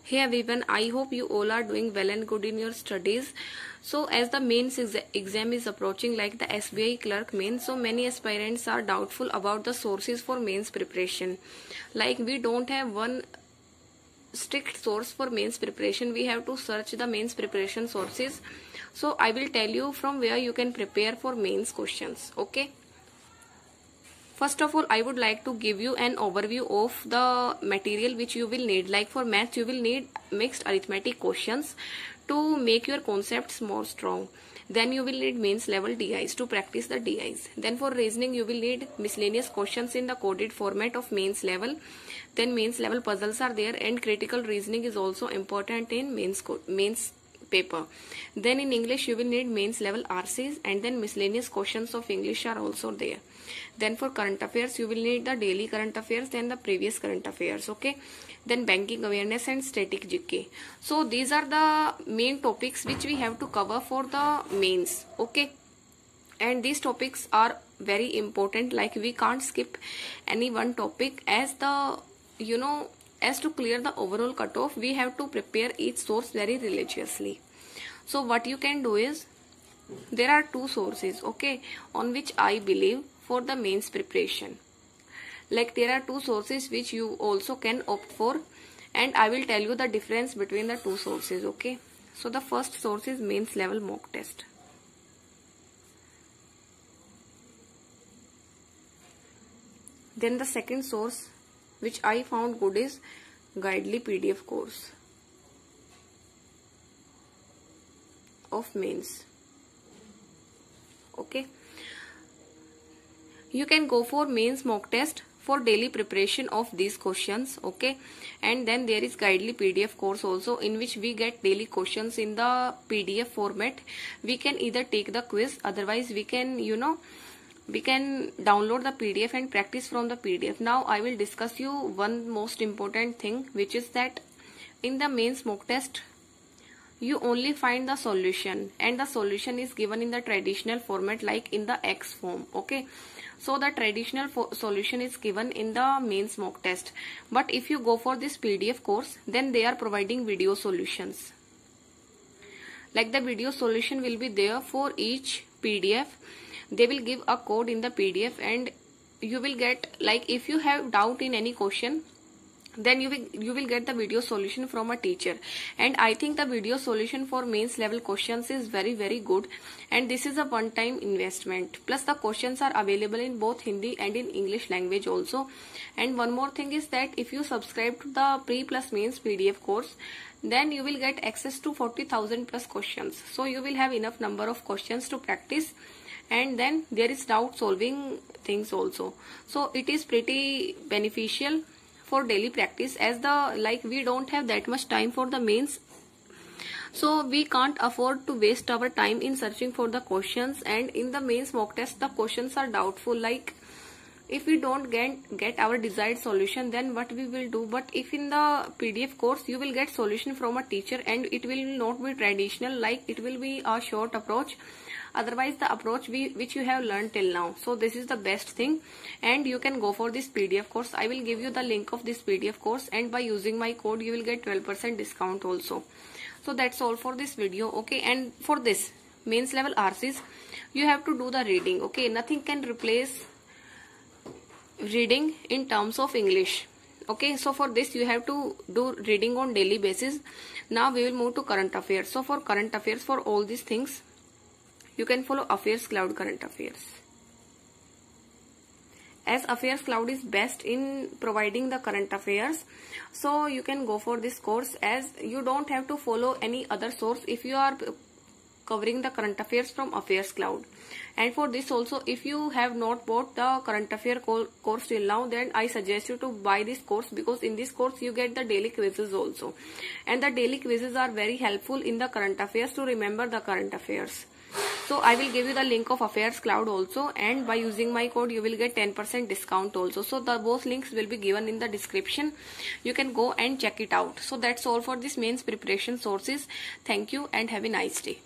Hey everyone, I hope you all are doing well and good in your studies. So as the mains exam is approaching, like the SBI clerk main, so many aspirants are doubtful about the sources for mains preparation. Like we don't have one strict source for mains preparation, we have to search the mains preparation sources. So I will tell you from where you can prepare for mains questions. Okay. First of all, I would like to give you an overview of the material which you will need. Like for maths, you will need mixed arithmetic questions to make your concepts more strong. Then you will need mains level DIs to practice the DIs. Then for reasoning, you will need miscellaneous questions in the coded format of mains level. Then mains level puzzles are there, and critical reasoning is also important in mains paper. Then in English you will need mains level RCs, and then miscellaneous questions of English are also there. Then for current affairs you will need the daily current affairs and the previous current affairs. Okay. Then banking awareness and static GK. So these are the main topics which we have to cover for the mains. Okay. And these topics are very important, like we can't skip any one topic, as the as to clear the overall cutoff we have to prepare each source very religiously. So what you can do is, there are two sources, okay, on which I believe for the mains preparation. Like there are two sources which you also can opt for, and I will tell you the difference between the two sources. Okay. So the first source is mains level mock test. Then the second source which I found good is Guidely PDF course of mains. Okay. You can go for mains mock test for daily preparation of these questions. Okay. And then there is Guidely PDF course also, in which we get daily questions in the PDF format. We can either take the quiz, otherwise we can we can download the PDF and practice from the PDF. Now I will discuss you one most important thing, which is that in the mains mock test you only find the solution, and the solution is given in the traditional format, like in the X form. Okay. So the traditional solution is given in the mains mock test. But if you go for this PDF course, then they are providing video solutions. Like the video solution will be there for each PDF. They will give a code in the PDF, and you will get, like if you have doubt in any question, then you will get the video solution from a teacher. And I think the video solution for mains level questions is very good, and this is a one time investment. Plus the questions are available in both Hindi and in English language also. And one more thing is that if you subscribe to the pre plus mains PDF course, then you will get access to 40,000 plus questions. So you will have enough number of questions to practice. And then there is doubt solving things also. So it is pretty beneficial for daily practice, as we don't have that much time for the mains. So we can't afford to waste our time in searching for the questions. And in the mains mock test the questions are doubtful. Like if we don't get our desired solution, then what we will do? But if in the PDF course you will get solution from a teacher, and it will not be traditional, like it will be a short approach, otherwise the approach which you have learned till now. So this is the best thing, and you can go for this PDF course. I will give you the link of this PDF course, and by using my code you will get 12% discount also. So that's all for this video. Okay. And for this mains level RCs, you have to do the reading. Okay. Nothing can replace reading in terms of English. Okay. So for this you have to do reading on daily basis. Now we will move to current affairs. So for current affairs, for all these things, you can follow Affairs Cloud Current Affairs, as Affairs Cloud is best in providing the current affairs. So you can go for this course, as you don't have to follow any other source if you are covering the current affairs from Affairs Cloud. And for this also, if you have not bought the current affair course till now, then I suggest you to buy this course, because in this course you get the daily quizzes also, and the daily quizzes are very helpful in the current affairs to remember the current affairs. So I will give you the link of Affairs Cloud also, and by using my code you will get 10% discount also. So the both links will be given in the description. You can go and check it out. So that's all for this mains preparation sources. Thank you and have a nice day.